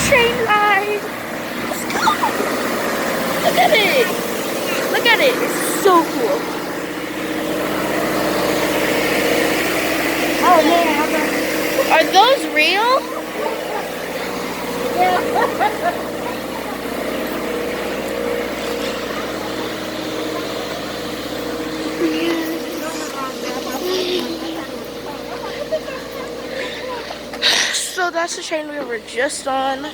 train line. Let's go. Look at it. Look at it. It's so cool. Oh man, are those real? Yeah. So that's the train we were just on.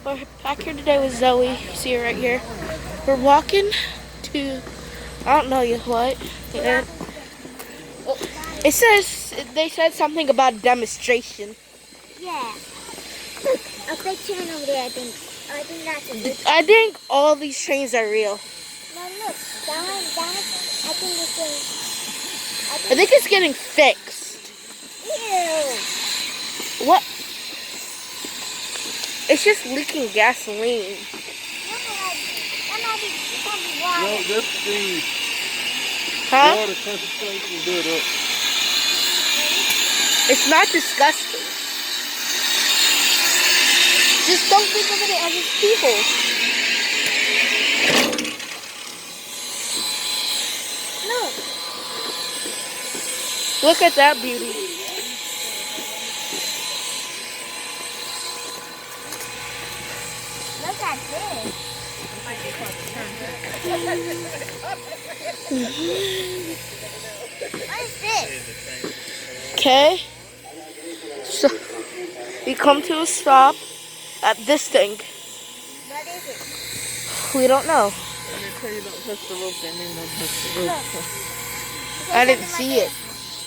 We're back here today with Zoe. You see her right here. We're walking to, I don't know yet what. And it says, they said something about a demonstration. Yeah. Look, a big train over there, I think. I think that's a big train. I think all these trains are real. No, look. That one, I think it's I think it's getting fixed. Ew. What? It's just leaking gasoline. That might be water. No, that's the water concentration buildup. It's not disgusting. Just don't think of it as it's people. Look. Look at that beauty. Look at this. What is this? Okay. So we come to a stop at this thing. What is it? We don't know. When they tell you don't touch the rope, they mean don't touch the rope. I didn't see it.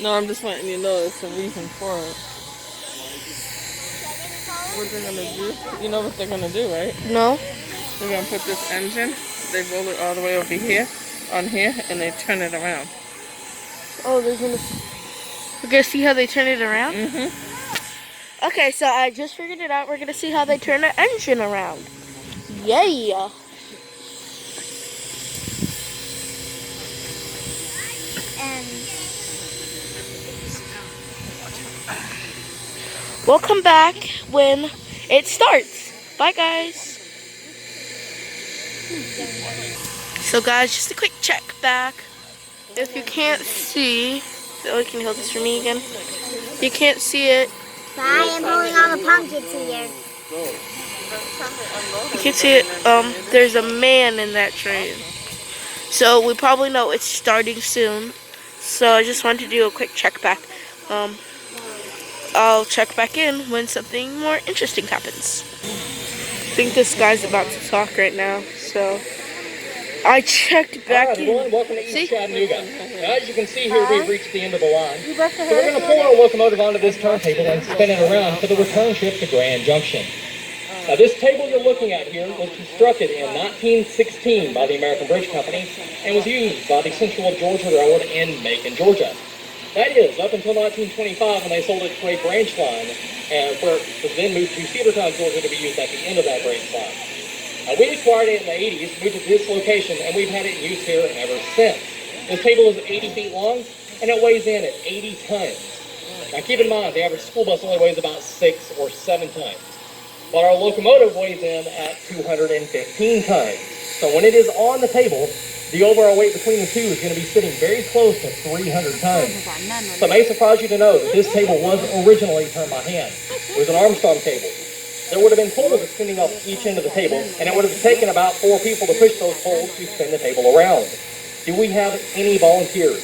No, I'm just letting you know it's a reason for it. What they're gonna do? You know what they're gonna do, right? No. They're gonna put this engine, they roll it all the way over here, on here, and they turn it around. Oh, we're gonna see how they turn it around? Mm-hmm. Okay, so I just figured it out. We're gonna see how they turn the engine around. Yeah. And We'll come back when it starts. Bye, guys. So, guys, just a quick check back. If you can't see, oh, can you hold this for me again? If you can't see it, I am pulling all the pumpkins here. you can see it. There's a man in that train. So we probably know it's starting soon. So I just wanted to do a quick check back. I'll check back in when something more interesting happens. I think this guy's about to talk right now. So I checked back All right, everyone, in. welcome to East See? Chattanooga. Now, as you can see here, we've reached the end of the line. You left the So we're going to pull our locomotive onto this turntable and spin it around for the return trip to Grand Junction. Now, this table you're looking at here was constructed in 1916 by the American Bridge Company and was used by the Central Georgia Railroad in Macon, Georgia. That is, up until 1925 when they sold it to a branch line, where it was then moved to Cedartown, Georgia to be used at the end of that branch line. We acquired it in the 80s, moved it to this location, and we've had it in use here ever since. This table is 80 feet long, and it weighs in at 80 tons. Now keep in mind, the average school bus only weighs about 6 or 7 tons. But our locomotive weighs in at 215 tons. So when it is on the table, the overall weight between the two is going to be sitting very close to 300 tons. So it may surprise you to know that this table was originally turned by hand. It was an Armstrong table. There would have been poles extending off each end of the table, and it would have taken about 4 people to push those poles to spin the table around. Do we have any volunteers?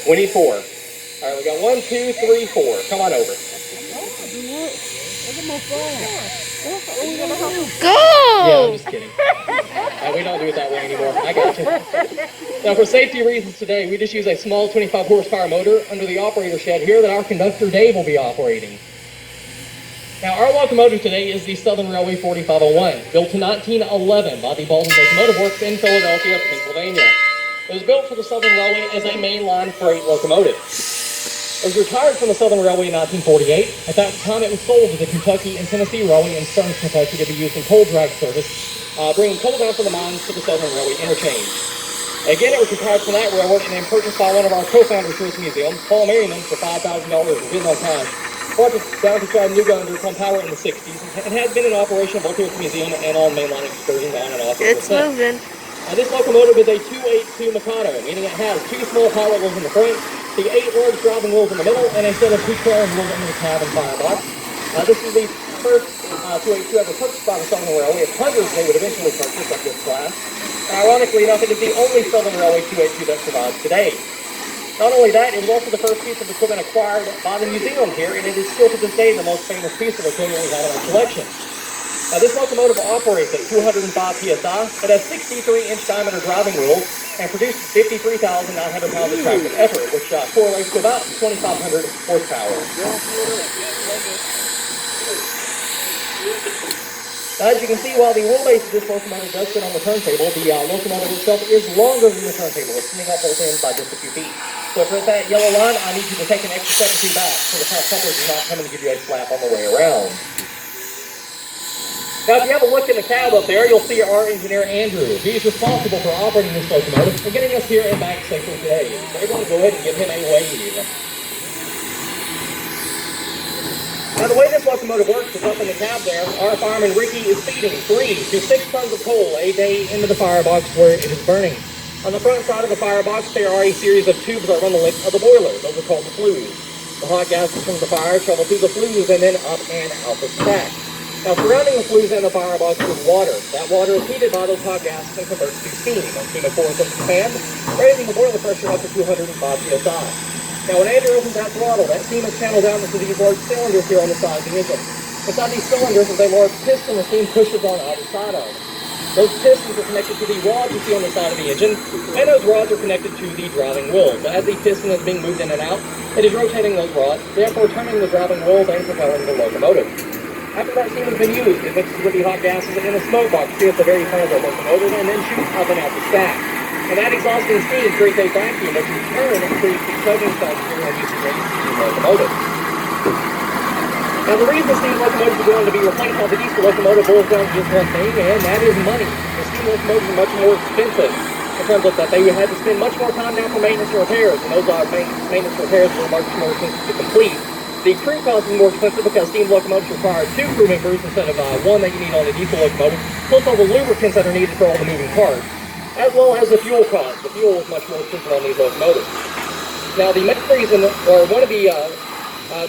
We need 4. All right, we got 1, 2, 3, 4. Come on over. Go! Yeah, I'm just kidding. We don't do it that way anymore. I got you. Now, for safety reasons today, we just use a small 25 horsepower motor under the operator shed here that our conductor Dave will be operating. Now, our locomotive today is the Southern Railway 4501, built in 1911 by the Baldwin Locomotive Works in Philadelphia, Pennsylvania. It was built for the Southern Railway as a mainline freight locomotive. It was retired from the Southern Railway in 1948. At that time, it was sold to the Kentucky and Tennessee Railway in Stearns, Kentucky to be used in coal drag service, bringing coal down from the mines to the Southern Railway interchange. Again, it was retired from that railroad and then purchased by one of our co-founders here at the museum, Paul Merriman, for $5,000 in bid on cash. Brought it down to Chattanooga under Pump Power in the 60s and has been in operation both here at the museum and on mainline excursions on and off. It's moving. This locomotive is a 282 Mikado, meaning it has 2 small power wheels in the front, the 8 large driving wheels in the middle, and instead of 2 trailing wheels under the cab and firebox. This is the first 282 ever purchased by the Southern Railway. It's hundreds they would eventually purchase of this class. Ironically enough, it is the only Southern Railway 282 that survives today. Not only that, it was also the first piece of equipment acquired by the museum here, and it is still to this day the most famous piece of equipment we have in our collection. Now, this locomotive operates at 205 psi. It has 63-inch diameter driving wheels and produces 53,900 pounds of tractive effort, which correlates to about 2,500 horsepower. Now, as you can see, while the wheelbase of this locomotive does sit on the turntable, the locomotive itself is longer than the turntable. It's sitting up both ends by just a few feet. So if you're at that yellow line, I need you to take an extra step or two back so the front couplers are not coming to give you a slap on the way around. Now, if you have a look in the cab up there, you'll see our engineer, Andrew. He's responsible for operating this locomotive and getting us here and back safely today. So everyone go ahead and give him a wave. Now, the way this locomotive works is up in the cab there, our fireman, Ricky, is feeding 3 to 6 tons of coal a day into the firebox where it is burning. On the front side of the firebox, there are a series of tubes that run the length of the boiler. Those are called the flues. The hot gases from the fire travel through the flues and then up and out the stack. Now, surrounding the flues and the firebox is water. That water is heated by those hot gases and converts to steam. And steam, of course, comes from the fan, raising the boiler pressure up to 205 psi. Now, when Andrew opens that throttle, that steam is channeled down into these large cylinders here on the side of the engine. Inside these cylinders is a large piston the steam pushes on either side of. Those pistons are connected to the rods you see on the side of the engine, and those rods are connected to the driving wheels. As the piston is being moved in and out, it is rotating those rods, therefore turning the driving wheels and propelling the locomotive. After that steam has been used, it mixes with the hot gases in a smoke box here at the very front of the locomotive and then shoots up and out the stack. And that exhausting steam creates a vacuum which in turn creates the choking effect here when you see a steam locomotive. Now, the reason steam locomotives are going to be replaced on the diesel locomotive boils down to just one thing, and that is money. The steam locomotives are much more expensive in terms of that they had to spend much more time now for maintenance and repairs, and those maintenance repairs were much more expensive to complete. The crew cost is more expensive because steam locomotives require 2 crew members instead of 1 that you need on a diesel locomotive, plus all the lubricants that are needed for all the moving parts, as well as the fuel cost. The fuel is much more expensive on these locomotives. Now, the main reason, or one of the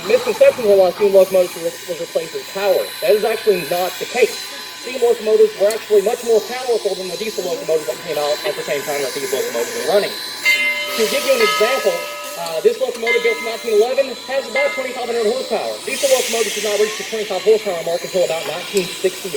misconceptions of why steam locomotives was replaced with power. That is actually not the case. Steam locomotives were actually much more powerful than the diesel locomotives that came out at the same time that these locomotives were running. To give you an example, this locomotive built in 1911 has about 2,500 horsepower. Diesel locomotives did not reach the 25 horsepower mark until about 1968.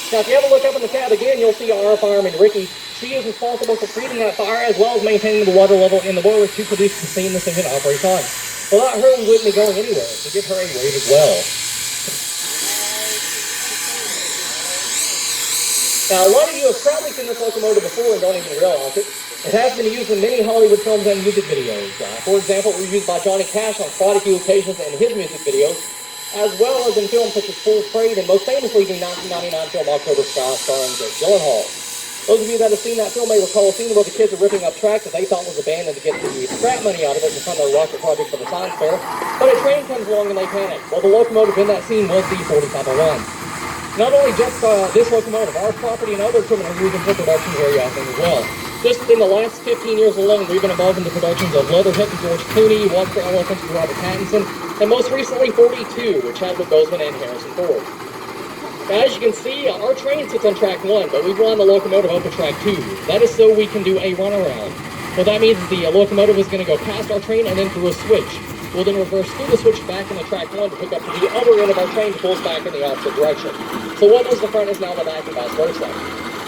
Now, if you have a look up in the cab again, you'll see our fireman, Ricky. She is responsible for creating that fire as well as maintaining the water level in the boiler to produce the steam this engine operates on. Without her, we wouldn't be going anywhere. So give her a wave as well. Now, a lot of you have probably seen this locomotive before and don't even realize it. It has been used in many Hollywood films and music videos. For example, it was used by Johnny Cash on quite a few occasions in his music videos, as well as in films such as Full Parade and most famously the 1999 film October Sky starring Jake Gyllenhaal. Those of you that have seen that film may recall a scene where the kids are ripping up tracks that they thought was abandoned to get the scrap money out of it to fund their rocket project for the science fair, but a train comes along and they panic. Well, the locomotive in that scene was the 4501. Not only just this locomotive, our property and other equipment are used in production very often as well. Just in the last 15 years alone, we've been involved in the productions of Leatherhead to George Clooney, Walk for Elephants to Robert Pattinson, and most recently 42, with Chadwick Boseman and Harrison Ford. Now, as you can see, our train sits on track 1, but we've run the locomotive up to track 2. That is so we can do a runaround. What that means is the locomotive is going to go past our train and then through a switch. We'll then reverse through the switch back into track 1 to pick up to the other end of our train to pull us back in the opposite direction. So what was the front is now the back and vice versa.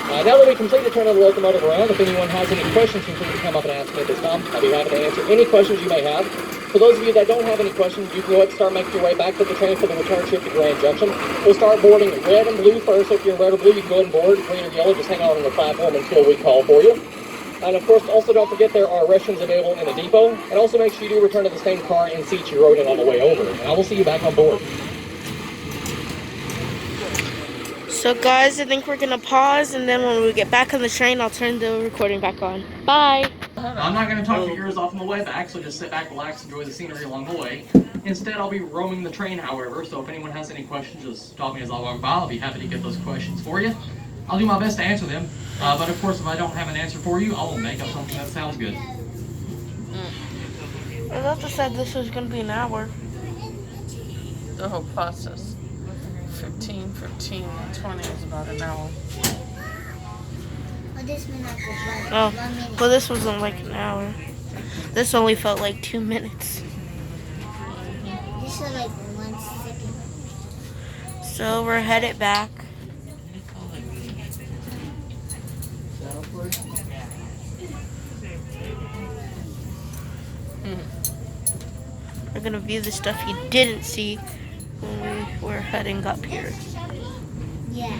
Now that we completed turning the locomotive around, if anyone has any questions, feel free to come up and ask me at this time. I'll be happy to answer any questions you may have. For those of you that don't have any questions, you can go ahead and start making your way back to the train for the return trip to Grand Junction. We'll start boarding red and blue first. So if you're in red or blue, you can go ahead and board. Green or yellow, just hang out on the platform until we call for you. And of course, also don't forget there are restrooms available in the depot. And also make sure you do return to the same car and seats you rode in on the way over. And I will see you back on board. So guys, I think we're gonna pause, and then when we get back on the train, I'll turn the recording back on. Bye. I'm not going to talk your ears off on the way, but actually just sit back, relax, enjoy the scenery along the way. Instead, I'll be roaming the train, however, so if anyone has any questions, just stop me as I walk by. I'll be happy to get those questions for you. I'll do my best to answer them, but of course, if I don't have an answer for you, I will make up something that sounds good. I thought they said this was gonna be an hour. The whole process. 15, 20 is about an hour. Well, this minute was like Oh, 1 minute. well, this wasn't like an hour. This only felt like 2 minutes. This was like 1 second. So we're headed back. We're gonna view the stuff you didn't see when we were heading up here. Yeah.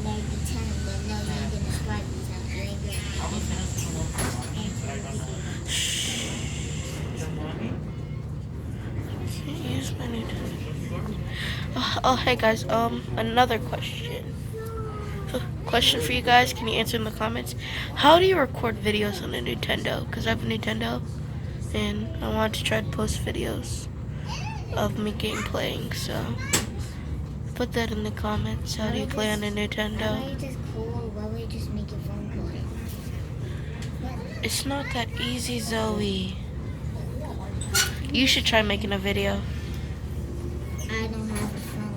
Like the 10 of them, no, you ain't gonna swipe this out. You ain't Can't use my Nintendo. Oh, hey guys. Another question. Question for you guys. Can you answer in the comments? How do you record videos on a Nintendo? Because I have a Nintendo, and I want to try to post videos of me playing. So put that in the comments. How do you play on a Why Nintendo? don't you just call? Why would you just make your phone call? It's not that easy, Zoe. You should try making a video. I don't have a phone.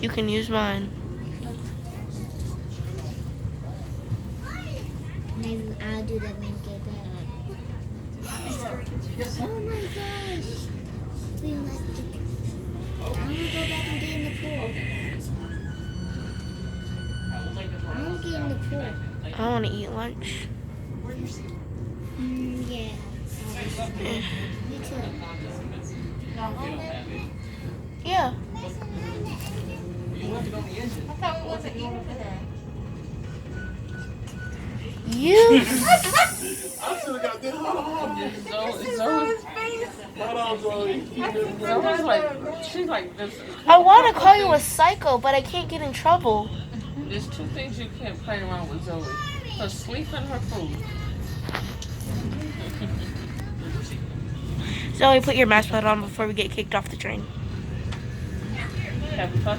You can use mine. Maybe I'll do that when we get back. Oh my gosh. We must do. I want to go back and get in the pool. I want to get in the pool. I want to eat lunch. Yeah. Me too. Yeah. You. Zoe, Zoe's like, she's like this. I want to call you a psycho, but I can't get in trouble. There's 2 things you can't play around with Zoe. Her sleep and her food. Zoe, put your mask on before we get kicked off the train. Have fun.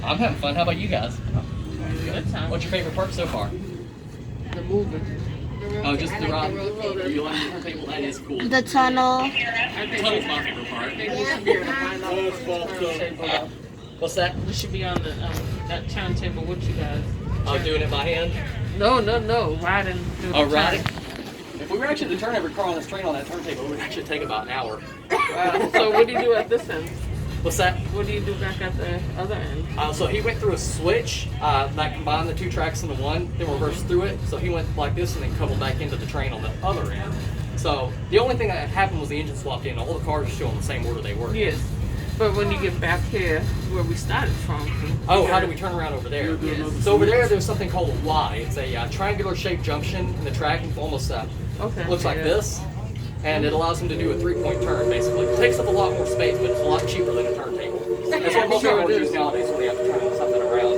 I'm having fun. How about you guys? Good time. What's your favorite part so far? The movie. Oh, just the ride. You like the turntable? That is cool. The tunnel. I think Tunnel's my favorite part. we should be on the turntable. What's that? We should be on the that turntable with you guys. I'm doing it by hand. No, riding. Oh, riding. If we were actually to turn every car on this train on that turntable, it would actually take about an hour. Wow. So what do you do at this end? What's that? What do you do back at the other end? So he went through a switch that combined the 2 tracks into one, then reversed through it. So he went like this and then coupled back into the train on the other end. So the only thing that happened was the engine swapped in. All the cars are still in the same order they were. Yes. But when you get back here, where we started from. Oh, how do we turn around over there? Yes. So over there's something called a Y. It's a triangular shaped junction in the track. It almost Okay. looks like Yeah. this. And it allows him to do a 3-point turn, basically. It takes up a lot more space, but it's a lot cheaper than a turntable. That's what most Sure cars it use is. nowadays when they have to turn something around.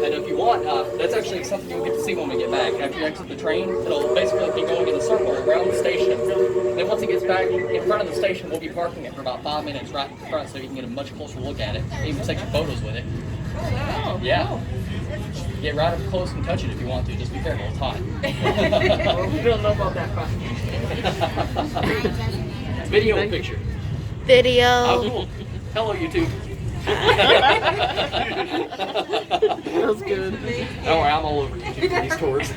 And if you want, that's actually something you'll get to see when we get back. After you exit the train, it'll basically be going in a circle around the station. And then once it gets back in front of the station, we'll be parking it for about 5 minutes right in front so you can get a much closer look at it. Even take some photos with it. Oh, Yeah. Get right up close and touch it if you want to. Just be careful, it's hot. well, we don't know about that part. Video and picture. Video. Oh, cool. Hello, YouTube. That's good. Don't worry, I'm all over YouTube for these tours.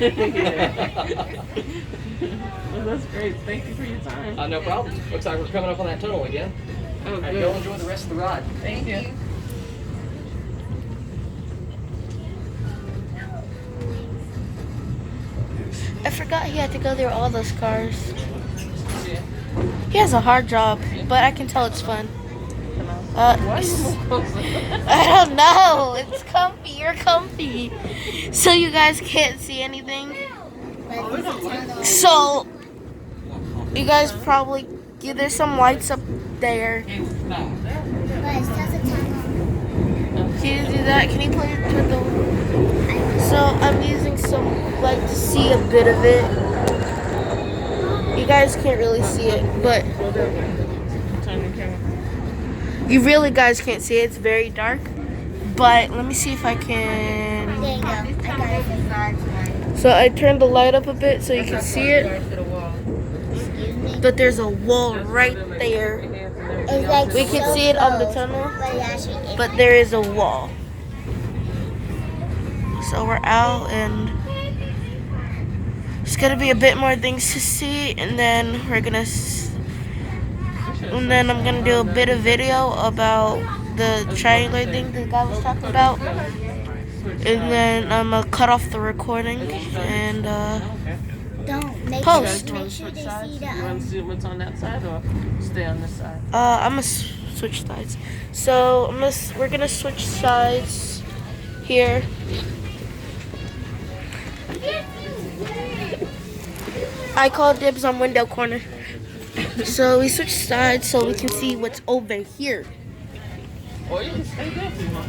Well, that's great. Thank you for your time. No problem. Looks like we're coming up on that tunnel again. Oh, All right, good. go enjoy the rest of the ride. Thank you. I forgot he had to go through all those cars. Yeah. He has a hard job, but I can tell it's fun. Why are you more closer? I don't know. It's comfy. You're comfy. So you guys can't see anything. But this tunnel. So you guys probably there's some lights up there. But it's just a tunnel. Can you do that? Can you play it with the... So I'm using some light to see a bit of it. You guys can't really see it, but Turn the camera. you really guys can't see it. It's very dark. But let me see if I There can... you go. I got it. So I turned the light up a bit so you can see it. Excuse me. But there's a wall right there. It's like We can so see it on the close, tunnel, but it actually isn't. but there is a wall. So we're out, and there's gonna be a bit more things to see, and then I'm gonna do a bit of video about the triangular thing the guy was talking about, and then I'm gonna cut off the recording and Don't make Post. sure they see You the want to see what's on that side or stay on this side? I'm gonna switch sides. So we're gonna switch sides here. I call dibs on window corner. So we switch sides so we can see what's over here. Or you can stay there if you want.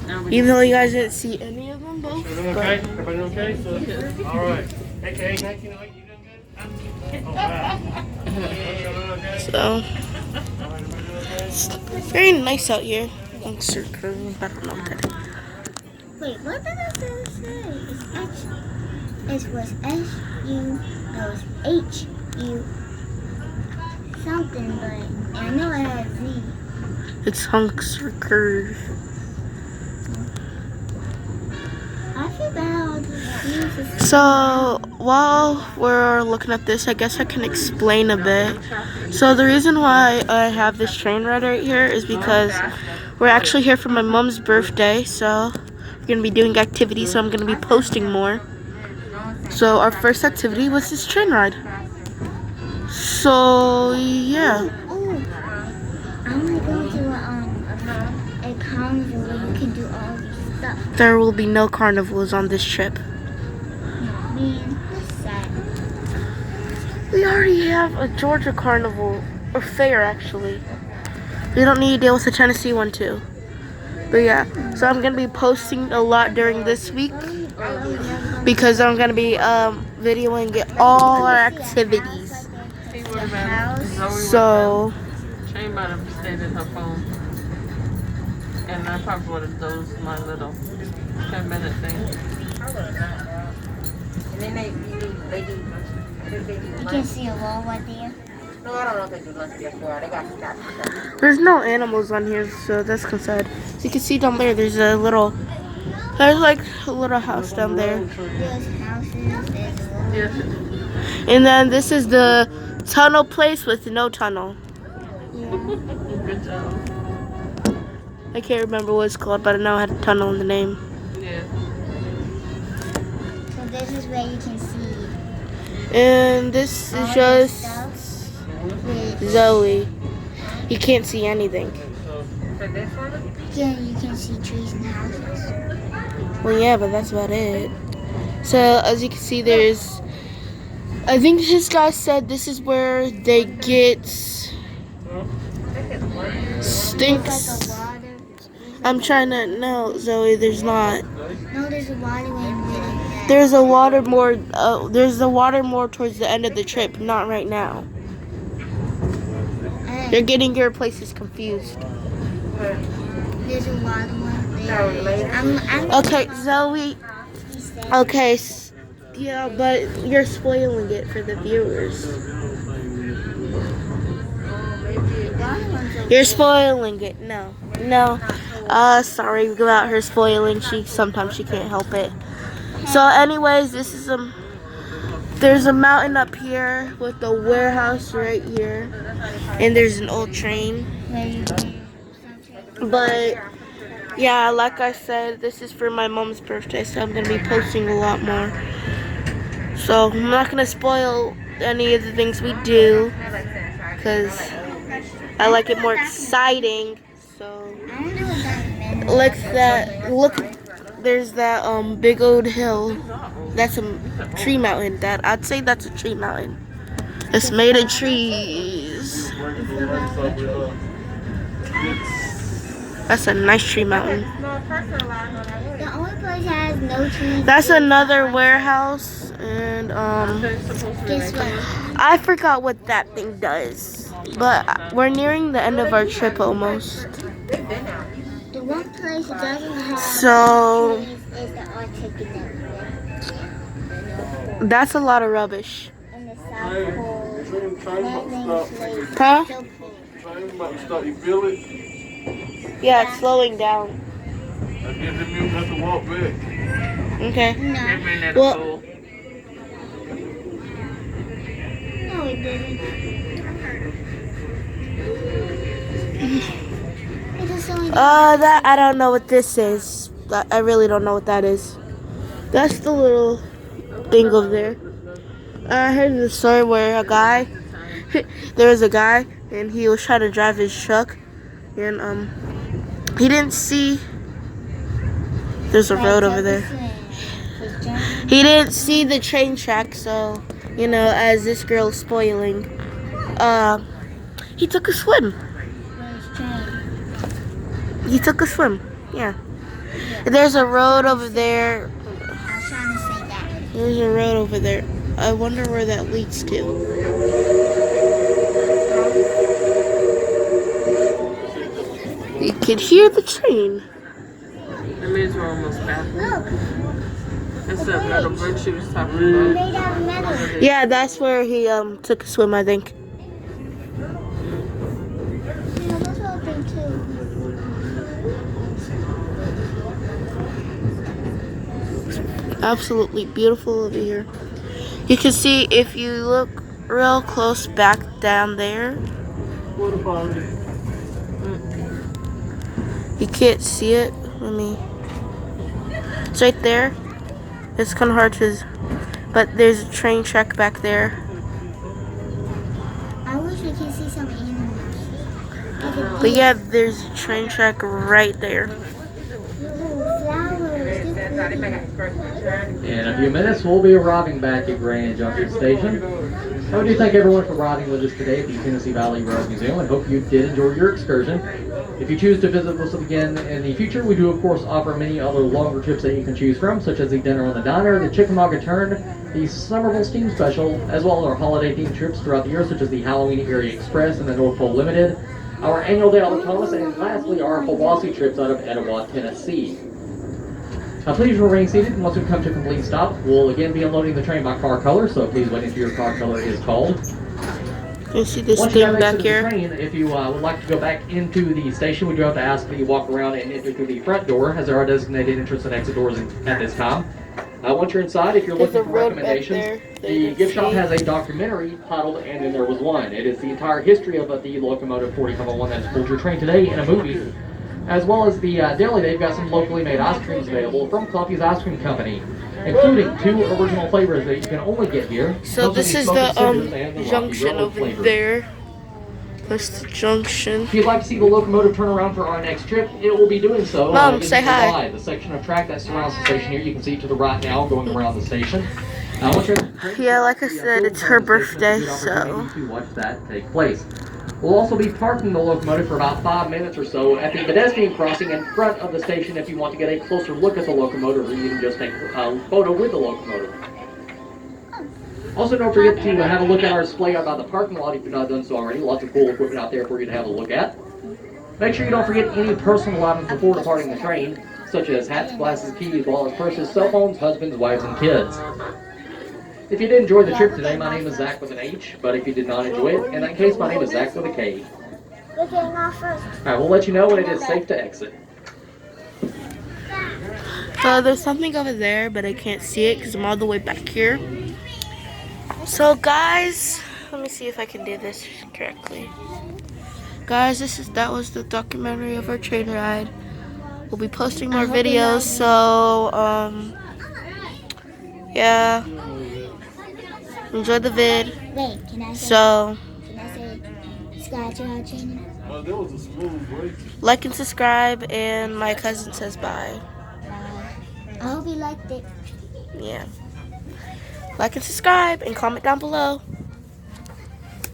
Now we Even though you guys didn't see any of them both. Everyone But okay? Everybody okay? So, all right. Hey, Kay, you doing good? Oh, wow. Everyone okay? so it's very nice out here. Thanks for curving. I don't know what that is. Wait, what did it say? It was S-U, no, it was H-U something, but I know it had Z. It's hunks or curve. I feel bad all these Jesus. So while we're looking at this, I guess I can explain a bit. So the reason why I have this train ride right here is because we're actually here for my mom's birthday. So we're gonna be doing activities. So I'm gonna be posting more. So our first activity was this train ride. So yeah, Oh, I want to go to a carnival where you can do all this stuff. there will be no carnivals on this trip. Man, that's sad. We already have a Georgia carnival, or fair actually. We don't need to deal with the Tennessee one too. But yeah, so I'm gonna be posting a lot during this week because I'm gonna be videoing all our activities. He would have been. Zoe So She might have stayed in her phone. And I probably would have dozed my little 10-minute thing. You can see a wall right there. there's no animals on here, so that's sad. So you can see down there, there's like a little house down there. There's houses, there's Yes. And then this is the tunnel place with no tunnel. Good job. I can't remember what it's called, but I know it had a tunnel in the name. Yeah. So this is where you can see And this all is the just stuff with, Zoe. You can't see anything. you can see trees and houses. Well, yeah, but that's about it. So, as you can see, I think this guy said this is where they get stinks. There's like a water. I'm trying to, no, Zoe, there's not. No, there's a waterway in the middle. There's the water more towards the end of the trip, not right now. You're getting your places confused. There's a waterway there. I'm Okay, Zoe. Okay, yeah, but you're spoiling it for the viewers. You're spoiling it. No. Sorry about her spoiling. Sometimes she can't help it. So, anyways, this is there's a mountain up here with the warehouse right here, and there's an old train. But yeah, like I said, this is for my mom's birthday, so I'm gonna be posting a lot more. So I'm not gonna spoil any of the things we do, because I like it more exciting. So I don't know what that meant. like that. Look, there's that big old hill. That's a tree mountain. I'd say that's a tree mountain. It's made of trees. That's a nice tree mountain. The only place that has no trees. That's another warehouse, and Guess what? I forgot what that thing does. But we're nearing the end of our trip almost. The one place that doesn't have So trees is the Arctic in the that's a lot of rubbish. in the South Pole. That thing's like Huh? so cool. Train about to start, you feel it? Yeah, it's slowing down. I guess it means we have to walk back. Okay. No, Well, no, it didn't. It just only that I don't know what this is. I really don't know what that is. That's the little thing over there. I heard the story where a guy, there was a guy, and he was trying to drive his truck, and he didn't see. There's a road over there. He didn't see the train track, so you know, as this girl's spoiling, he took a swim. He took a swim. Yeah. There's a road over there. I was trying to say that. There's a road over there. I wonder where that leads to. You can hear the train. That means we're almost back. Look, It's that metal bridge she was talking about. made out of metal. Yeah, that's where he took a swim, I think. Yeah, that's what I think too. Absolutely beautiful over here. You can see if you look real close back down there. What about it? You can't see it. Let me. It's right there. It's kind of hard to, but there's a train track back there. I wish we could see some animals. Like a But yeah, there's a train track right there. little flowers. They're pretty. In a few minutes, we'll be arriving back at Grand Junction Station. I do thank everyone for riding with us today at the Tennessee Valley Road Museum and hope you did enjoy your excursion. If you choose to visit with us again in the future, we do of course offer many other longer trips that you can choose from, such as the Dinner on the Diner, the Chickamauga Turn, the Somerville Steam Special, as well as our holiday themed trips throughout the year, such as the Halloween Area Express and the North Pole Limited, our annual day out of Thomas, and lastly our Hawaii trips out of Etowah, Tennessee. Now please remain seated, and once we come to a complete stop, we'll again be unloading the train by car color, so please wait until your car color is called. You see this Once you thing have back exited the here? train, if you would like to go back into the station, we do have to ask that you walk around and enter through the front door, as there are designated entrance and exit doors at this time. Once you're inside, if you're There's looking a for road back recommendations, there that the you can gift shop see. has a documentary titled And Then There Was One. It is the entire history of the locomotive 4501 that's pulled your train today in a movie. As well as the deli, they've got some locally made ice creams available from Coffee's Ice Cream Company, including 2 original flavors that you can only get here. So Those are this the is Smoky the Cinders and the Rocky junction Road over flavors. there. That's the junction. If you'd like to see the locomotive turn around for our next trip, it will be doing so. Mom, in say the hi. Y, the section of track that surrounds the station here. You can see to the right now going around the station. Once you're at the train, Yeah, like I the said, fuel it's her pump station, birthday, it's a good so. opportunity to watch that take place. We'll also be parking the locomotive for about 5 minutes or so at the pedestrian crossing in front of the station if you want to get a closer look at the locomotive or even just take a photo with the locomotive. Also, don't forget to have a look at our display out by the parking lot if you've not done so already. Lots of cool equipment out there for you to have a look at. Make sure you don't forget any personal items before departing the train, such as hats, glasses, keys, wallets, purses, cell phones, husbands, wives, and kids. If you did enjoy the trip today, my name is Zach with an H, but if you did not enjoy it, in that case, my name is Zach with a K. We're getting off first. Alright, we'll let you know when it is safe to exit. There's something over there, but I can't see it because I'm all the way back here. So guys, let me see if I can do this correctly. Guys, that was the documentary of our train ride. We'll be posting more videos, so yeah. Enjoy the vid. Wait, can I say So subscribe to our channel? Well, that was a smooth break. like and subscribe, and my cousin says bye. I hope you liked it. Yeah. Like and subscribe and comment down below.